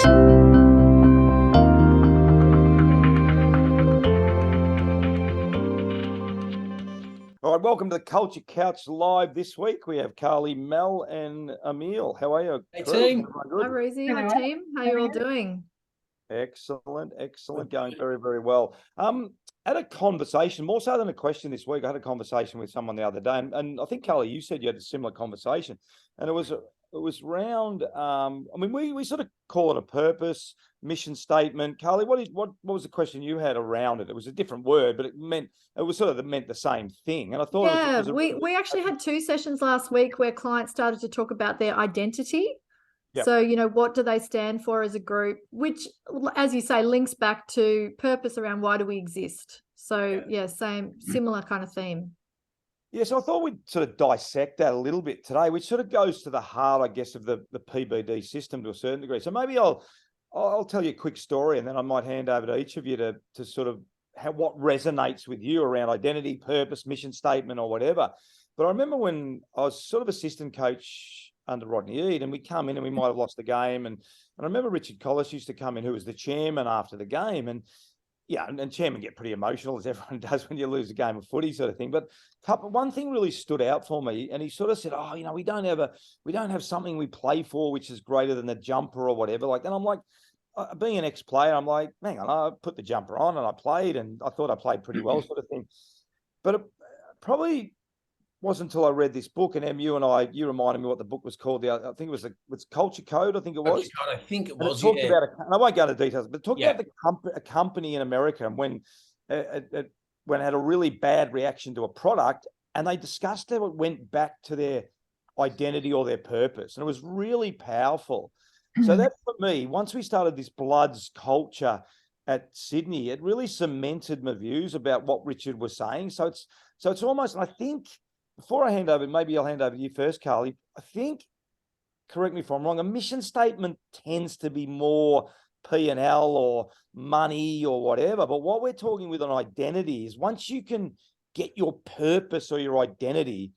All right, welcome to the Culture Couch Live this week. We have Carly, Mel, and Emil. How are you? Hey, team. Hi, Rosie. Hi, team. How are you all doing? Excellent. Going very, very well. Had a conversation, more so than a question this week. I had a conversation with someone the other day, and I think, Carly, you said you had a similar conversation, and it was around. We sort of call it a purpose, mission statement. Carly, what was the question you had around it? It was a different word, but it meant the same thing. And I thought, we actually had 2 sessions last week where clients started to talk about their identity. Yep. So, what do they stand for as a group, which, as you say, links back to purpose around why do we exist. So, similar kind of theme. Yeah, so I thought we'd sort of dissect that a little bit today, which sort of goes to the heart, I guess, of the PBD system to a certain degree. So maybe I'll tell you a quick story, and then I might hand over to each of you to sort of what resonates with you around identity, purpose, mission statement, or whatever. But I remember when I was sort of assistant coach under Rodney Eade, and we come in and we might have lost the game. And I remember Richard Collis used to come in, who was the chairman after the game. And yeah, and chairman get pretty emotional, as everyone does when you lose a game of footy, sort of thing. But one thing really stood out for me, and he sort of said, we don't have something we play for which is greater than the jumper or whatever. Like, and I'm like, being an ex-player, I'm like, hang on, I put the jumper on and I played, and I thought I played pretty well, sort of thing. But it probably wasn't until I read this book, and you reminded me what the book was called. I think it was Culture Code. I think it was. I think it was. Talked about and I won't go into details, but talked about a company in America, and when it had a really bad reaction to a product, and they discussed how it went back to their identity or their purpose, and it was really powerful. So that, for me, once we started this Bloods culture at Sydney, it really cemented my views about what Richard was saying. So it's almost, I think, before I hand over, maybe I'll hand over to you first, Carly. I think, correct me if I'm wrong, a mission statement tends to be more P&L or money or whatever. But what we're talking with an identity is once you can get your purpose or your identity,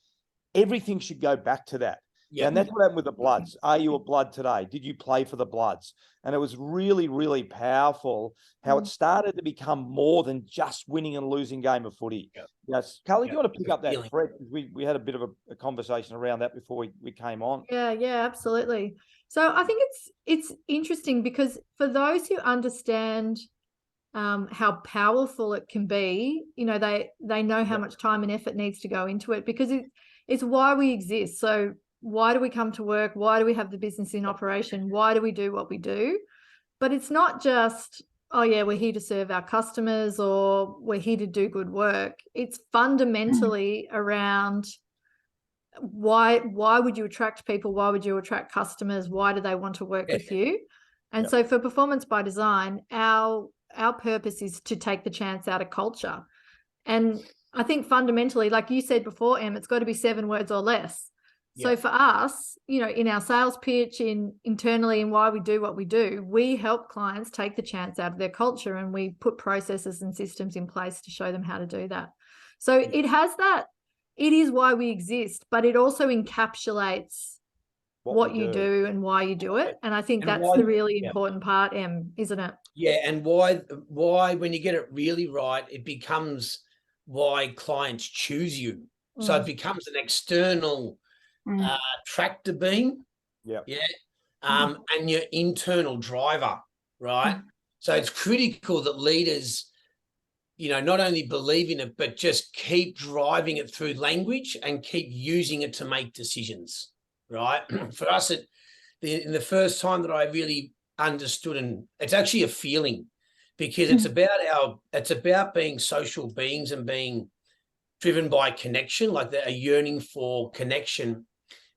everything should go back to that. Yeah, and that's what happened with the Bloods. Are you a Blood today? Did you play for the Bloods? And it was really, really powerful how it started to become more than just winning and losing game of footy. Yeah. Yes, Carly, do you want to pick up that thread? We had a bit of a conversation around that before we came on. Yeah, absolutely. So I think it's interesting because for those who understand how powerful it can be, they know how much time and effort needs to go into it, because it's why we exist. So why do we come to work? Why do we have the business in operation? Why do we do what we do? But it's not just, we're here to serve our customers or we're here to do good work. It's fundamentally around why would you attract people? Why would you attract customers? Why do they want to work with you? And so for Performance by Design, our purpose is to take the chance out of culture. And I think fundamentally, like you said before, Em, it's got to be 7 words or less. So for us, in our sales pitch, internally, and why we do what we do, we help clients take the chance out of their culture, and we put processes and systems in place to show them how to do that. So it has that, it is why we exist, but it also encapsulates what you do and why you do it. And I think that's the really important part, Em, isn't it? Yeah, and why when you get it really right, it becomes why clients choose you. So it becomes an external tractor beam, and your internal driver, right? So it's critical that leaders, not only believe in it, but just keep driving it through language and keep using it to make decisions, right? For us, in the first time that I really understood, and it's actually a feeling, because it's about being social beings and being driven by connection, like a yearning for connection.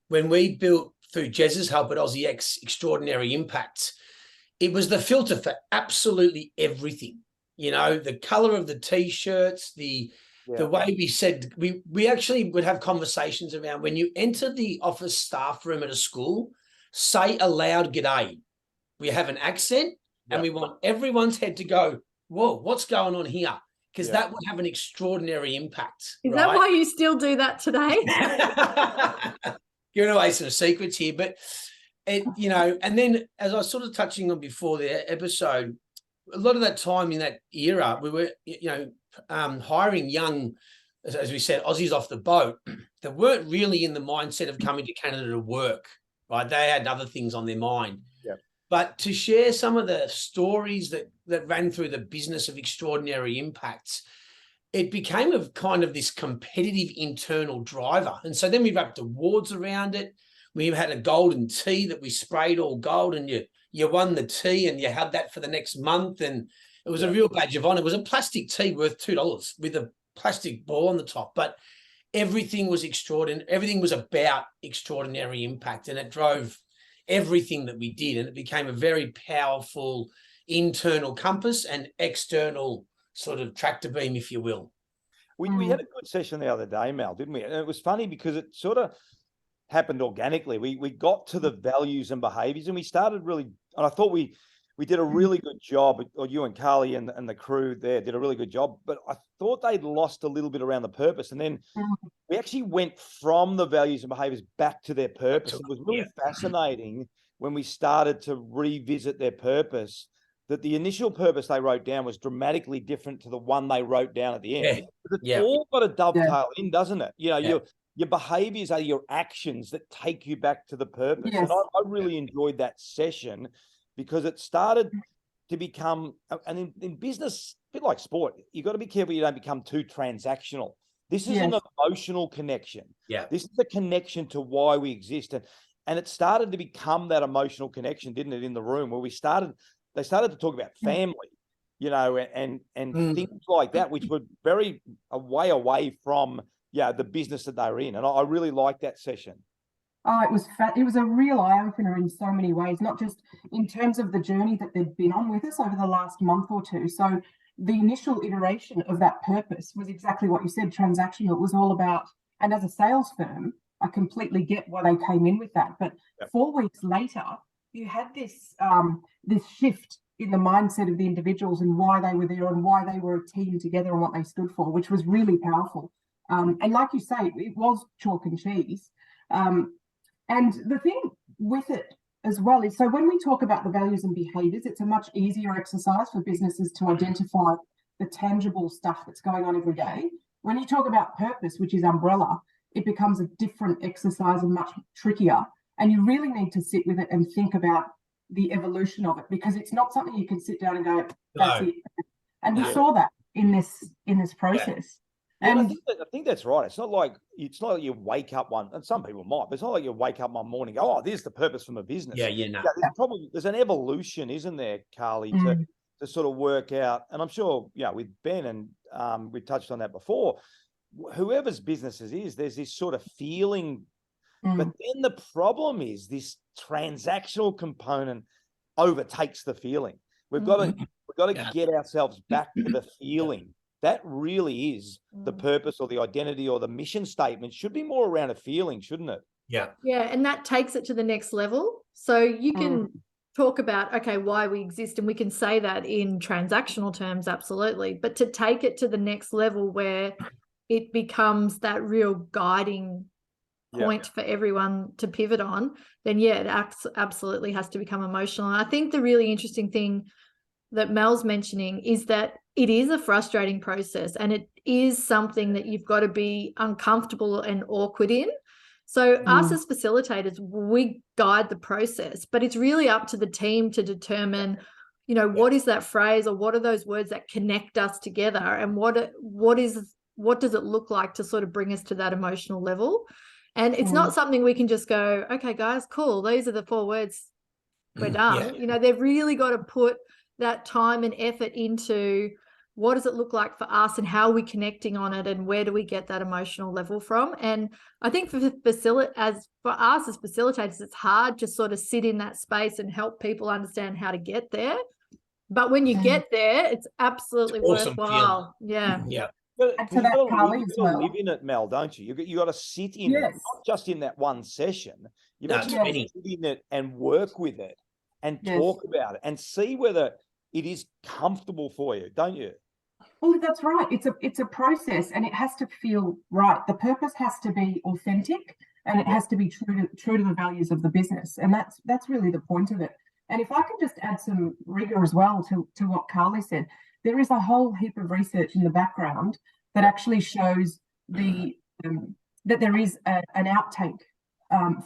When we built, through Jez's help at Aussie X, Extraordinary Impact, it was the filter for absolutely everything. The color of the T-shirts, the way we said, we actually would have conversations around, when you enter the office staff room at a school, say aloud, "G'day." We have an accent, and we want everyone's head to go, "Whoa, what's going on here?" Because that would have an extraordinary impact. Is that why you still do that today? Giving away some secrets here, but And then as I was sort of touching on before the episode, a lot of that time in that era, we were, hiring young, as we said, Aussies off the boat that weren't really in the mindset of coming to Canada to work, right? They had other things on their mind. Yeah. But to share some of the stories that ran through the business of extraordinary impacts, it became a kind of this competitive internal driver. And so then we wrapped awards around it. We had a golden tea that we sprayed all gold, and you won the tea and you had that for the next month. And it was a real badge of honor. It was a plastic tea worth $2 with a plastic ball on the top, but everything was extraordinary. Everything was about extraordinary impact, and it drove everything that we did. And it became a very powerful internal compass and external sort of tractor beam, if you will. We had a good session the other day, Mel, didn't we? And it was funny because it sort of happened organically. We got to the values and behaviors, and we started really, and I thought we did a really good job, or you and Carly and the crew there did a really good job, but I thought they'd lost a little bit around the purpose. And then we actually went from the values and behaviors back to their purpose. It was really fascinating when we started to revisit their purpose, that the initial purpose they wrote down was dramatically different to the one they wrote down at the end. It's all got to dovetail in, doesn't it? Your behaviors are your actions that take you back to the purpose. And I really enjoyed that session because it started to become, and in business, a bit like sport, you've got to be careful you don't become too transactional. This is an emotional connection. Yeah. This is the connection to why we exist. And it started to become that emotional connection, didn't it, in the room where they started to talk about family, and things like that, which were very way away from the business that they were in. And I really liked that session. Oh, it was a real eye-opener in so many ways, not just in terms of the journey that they've been on with us over the last month or two. So the initial iteration of that purpose was exactly what you said, transactional. It was all about, and as a sales firm, I completely get why they came in with that. But 4 weeks later, you had this shift in the mindset of the individuals and why they were there and why they were a team together and what they stood for, which was really powerful. And like you say, it was chalk and cheese. And the thing with it as well is, so when we talk about the values and behaviors, it's a much easier exercise for businesses to identify the tangible stuff that's going on every day. When you talk about purpose, which is umbrella, it becomes a different exercise and much trickier. And you really need to sit with it and think about the evolution of it, because it's not something you can sit down and go, that's it. And we saw that in this process. And I think that's right. It's not like you wake up and some people might, but it's not like you wake up one morning and go, oh, there's the purpose for my business. There's an evolution, isn't there, Carly, to sort of work out. And I'm sure, with Ben, and we touched on that before, whoever's business it is, there's this sort of feeling. But then the problem is this transactional component overtakes the feeling. We've got to get ourselves back to the feeling. That really is the purpose or the identity or the mission statement. Should be more around a feeling, shouldn't it? Yeah, and that takes it to the next level. So you can talk about, okay, why we exist, and we can say that in transactional terms, absolutely. But to take it to the next level where it becomes that real guiding point for everyone to pivot on, then it absolutely has to become emotional. And I think the really interesting thing that Mel's mentioning is that it is a frustrating process, and it is something that you've got to be uncomfortable and awkward in. So us as facilitators, we guide the process, but it's really up to the team to determine, what is that phrase or what are those words that connect us together, and what does it look like to sort of bring us to that emotional level. And it's not something we can just go, okay, guys, cool, these are the 4 words, we're done. They've really got to put that time and effort into what does it look like for us and how are we connecting on it and where do we get that emotional level from. And I think for us as facilitators, it's hard to sort of sit in that space and help people understand how to get there. But when you get there, it's absolutely worthwhile. Yeah. But you got to live in it, Mel, don't you? You got to sit in it, not just in that one session. You've got to sit in it and work with it and talk about it and see whether it is comfortable for you, don't you? Well, that's right. It's a process, and it has to feel right. The purpose has to be authentic, and it has to be true to the values of the business. And that's really the point of it. And if I can just add some rigor as well to what Carly said, there is a whole heap of research in the background that actually shows that there is an outtake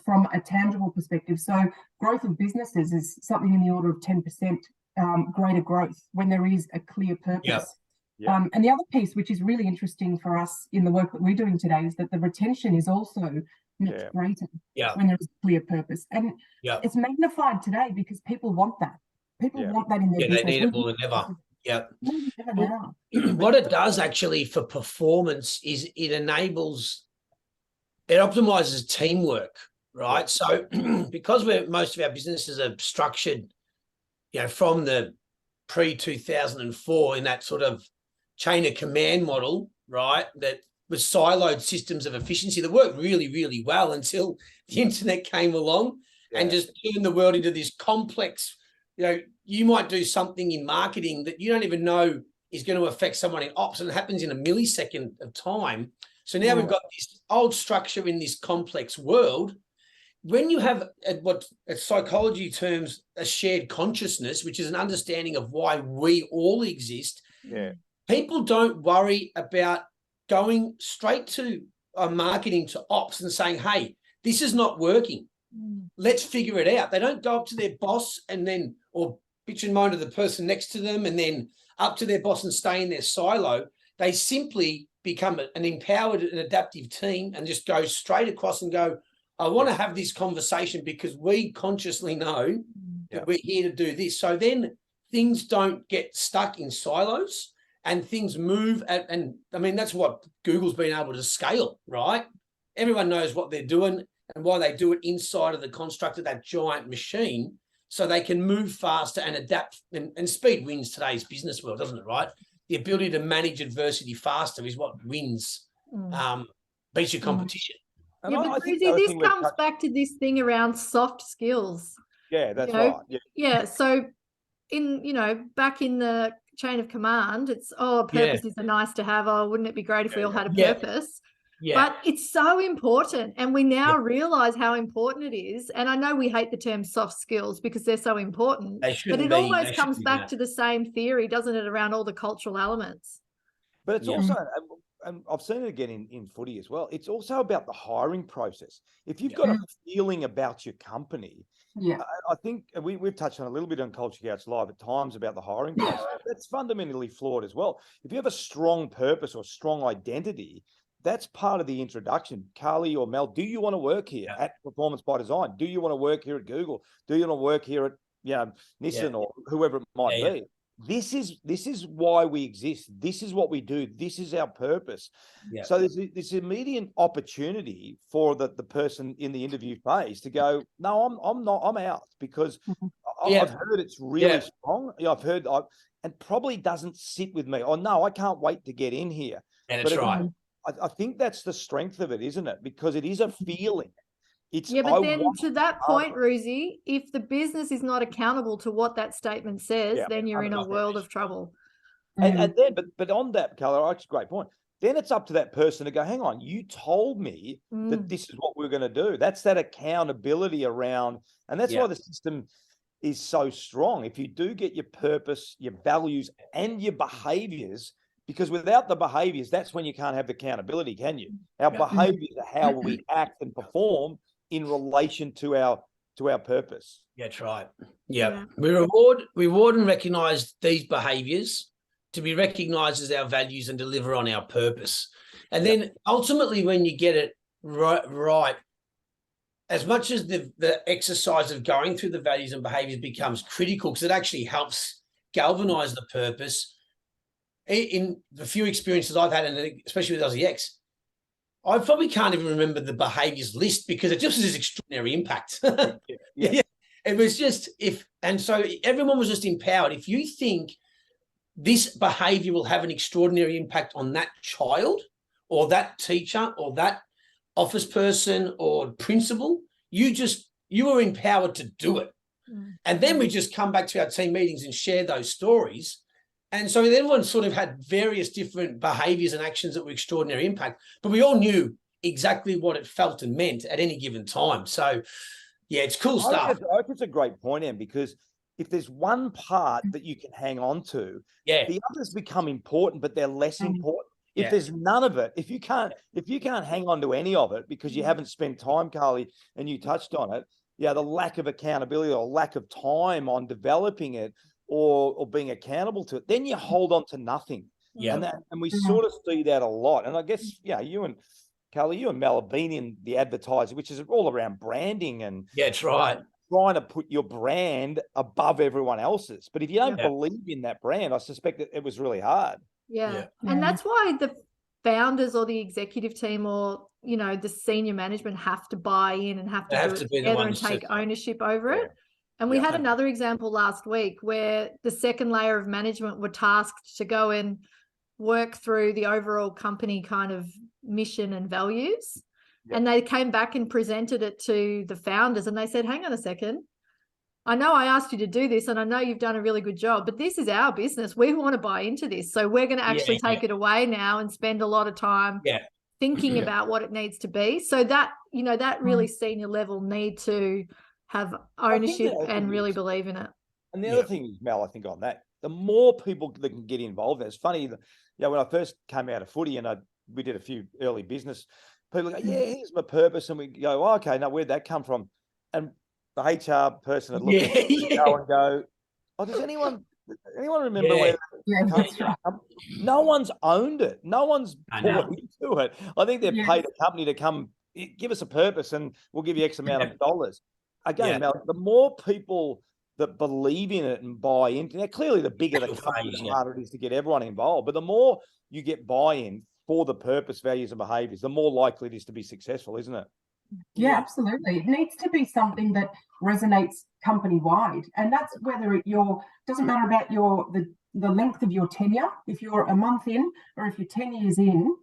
from a tangible perspective. So growth of businesses is something in the order of 10% greater growth when there is a clear purpose. Yeah. And the other piece, which is really interesting for us in the work that we're doing today, is that the retention is also much greater when there is a clear purpose. And it's magnified today because people want that. People want that in their business. They need it more than ever. Yeah. Well, what it does actually for performance is it optimizes teamwork, right? So because most of our businesses are structured, from the pre-2004 in that sort of chain of command model, right? That was siloed systems of efficiency that worked really, really well until the internet came along and just turned the world into this complex. You might do something in marketing that you don't even know is going to affect someone in ops, and it happens in a millisecond of time. So now we've got this old structure in this complex world. When you have what psychology terms a shared consciousness, which is an understanding of why we all exist, people don't worry about going straight to marketing to ops and saying, hey, this is not working. Let's figure it out. They don't go up to their boss or bitch and moan to the person next to them and then up to their boss and stay in their silo. They simply become an empowered and adaptive team and just go straight across and go, I want to have this conversation because we consciously know that we're here to do this. So then things don't get stuck in silos and things move. And I mean, that's what Google's been able to scale, right? Everyone knows what they're doing and why they do it inside of the construct of that giant machine, so they can move faster and adapt. And speed wins today's business world, doesn't it, right? The ability to manage adversity faster is what wins, beats your competition. Yeah, but Rosie, this comes back to this thing around soft skills. Yeah, that's right. Yeah. So back in the chain of command, it's, purpose is a nice to have. Oh, wouldn't it be great if we all had a purpose? Yeah. But it's so important. And we now realize how important it is. And I know we hate the term soft skills because they're so important, but it almost comes back to the same theory, doesn't it, around all the cultural elements? But it's also, and I've seen it again in footy as well, it's also about the hiring process. If you've got a feeling about your company, I think we've touched on a little bit on Culture Couch Live at times about the hiring process. That's fundamentally flawed as well. If you have a strong purpose or strong identity, that's part of the introduction. Carly or Mel, do you want to work here at Performance by Design? Do you want to work here at Google? Do you want to work here at Nissan or whoever it might be? This is why we exist. This is what we do. This is our purpose. Yeah. So there's this immediate opportunity for the person in the interview phase to go, no, I'm out, because I've heard it's really strong. I've heard and probably doesn't sit with me. Oh no, I can't wait to get in here. And that's right. I think that's the strength of it, isn't it? Because it is a feeling. But then to that point, Ruzi, if the business is not accountable to what that statement says, then you're in a world of trouble. And then, but on that, Carla, actually, great point. Then it's up to that person to go, hang on, you told me that this is what we're going to do. That's that accountability around, and that's why the system is so strong. If you do get your purpose, your values, and your behaviors, because without the behaviors, that's when you can't have accountability, can you? Our behaviors are how we act and perform in relation to our purpose. Yeah, that's right. Yeah. We reward and recognize these behaviors to be recognized as our values and deliver on our purpose. And then ultimately, when you get it right, as much as the exercise of going through the values and behaviors becomes critical, because it actually helps galvanize the purpose. In the few experiences I've had, and especially with AussieX, I probably can't even remember the behaviors list because it just has extraordinary impact. It was just so everyone was just empowered. If you think this behavior will have an extraordinary impact on that child or that teacher or that office person or principal, you were empowered to do it. And then we just come back to our team meetings and share those stories. And so everyone sort of had various different behaviors and actions that were extraordinary impact, but we all knew exactly what it felt and meant at any given time. So, yeah, it's cool stuff. I think it's a great point, Em, because if there's one part that you can hang on to, the others become important, but they're less important. If there's none of it, if you can't hang on to any of it because you haven't spent time, Carly, and you touched on it, the lack of accountability or lack of time on developing it or being accountable to it, then you hold on to nothing. And we sort of see that a lot. And I guess, you and Carly, you and Mel have been in the advertising, which is all around branding and that's right. Trying to put your brand above everyone else's. But if you don't believe in that brand, I suspect that it was really hard. Yeah. And that's why the founders or the executive team or, the senior management have to buy in and have to do it together and take ownership over it. And we had another example last week where the second layer of management were tasked to go and work through the overall company kind of mission and values. And they came back and presented it to the founders and they said, hang on a second. I know I asked you to do this and I know you've done a really good job, but this is our business. We want to buy into this. So we're going to actually take it away now and spend a lot of time thinking about what it needs to be. So that, that really senior level need to have ownership and really believe in it. And the other thing is, Mel, I think on that, the more people that can get involved, it's funny, when I first came out of footy and we did a few early business, people go, here's my purpose. And we go, okay, now where'd that come from? And the HR person would look at it and go, does anyone remember where that came from? No one's owned it. No one's bought into it. I think they've paid a company to come give us a purpose and we'll give you X amount of dollars. Again, Mel, the more people that believe in it and buy into it, clearly the bigger the company, the harder it is to get everyone involved. But the more you get buy-in for the purpose, values, and behaviors, the more likely it is to be successful, isn't it? Yeah, absolutely. It needs to be something that resonates company-wide. And that's whether it doesn't matter about the length of your tenure. If you're a month in or if you're 10 years in,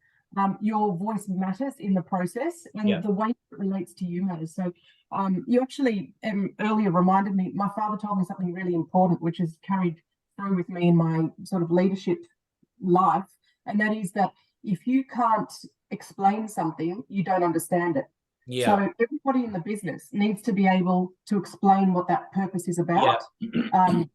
your voice matters in the process and the way it relates to you matters. So you actually earlier reminded me, my father told me something really important, which has carried through with me in my sort of leadership life. And that is that if you can't explain something, you don't understand it. So everybody in the business needs to be able to explain what that purpose is about. And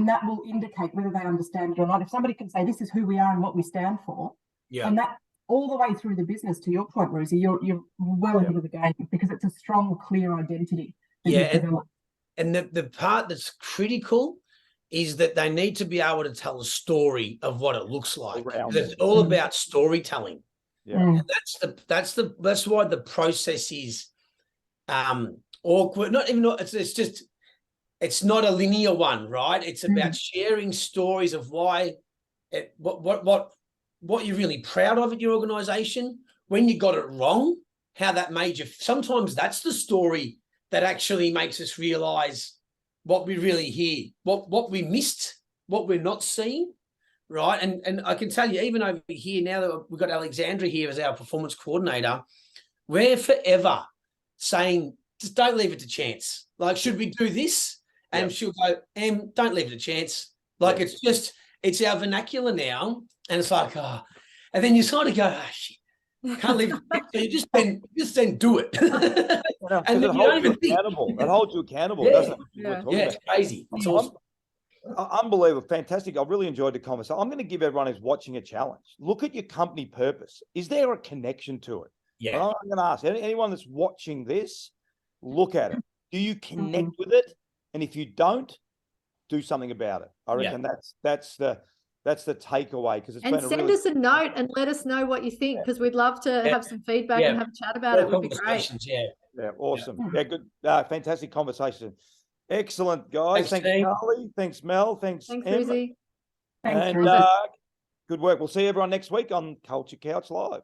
that will indicate whether they understand it or not. If somebody can say, this is who we are and what we stand for, and that all the way through the business, to your point, Rosie, you're well ahead of the game because it's a strong, clear identity. And the part that's critical is that they need to be able to tell a story of what it looks like. It's all about storytelling. And that's why the process is awkward. It's not a linear one, right? It's about sharing stories of why what you're really proud of at your organization, when you got it wrong, how that made you. Sometimes that's the story that actually makes us realize what we really hear, what we missed, what we're not seeing. Right. And I can tell you, even over here, now that we've got Alexandra here as our performance coordinator, we're forever saying, just don't leave it to chance. Like, should we do this? And she'll go, don't leave it to chance. Like, it's our vernacular now. And it's like, and then you sort of go, shit, can't leave it. So you just then do it. And then it holds you accountable. It holds you accountable, doesn't it? It's crazy. It's awesome. Unbelievable. Fantastic. I've really enjoyed the conversation. I'm going to give everyone who's watching a challenge. Look at your company purpose. Is there a connection to it? I'm going to ask anyone that's watching this, look at it. Do you connect with it? And if you don't, do something about it. I reckon that's the takeaway, because it's send us a note and let us know what you think, because we'd love to have some feedback and have a chat about it. It would be great. Yeah, awesome. Yeah, good. Fantastic conversation. Excellent, guys. Thanks Carly. Thanks, Mel. Thanks, Rosie. And good work. We'll see everyone next week on Culture Couch Live.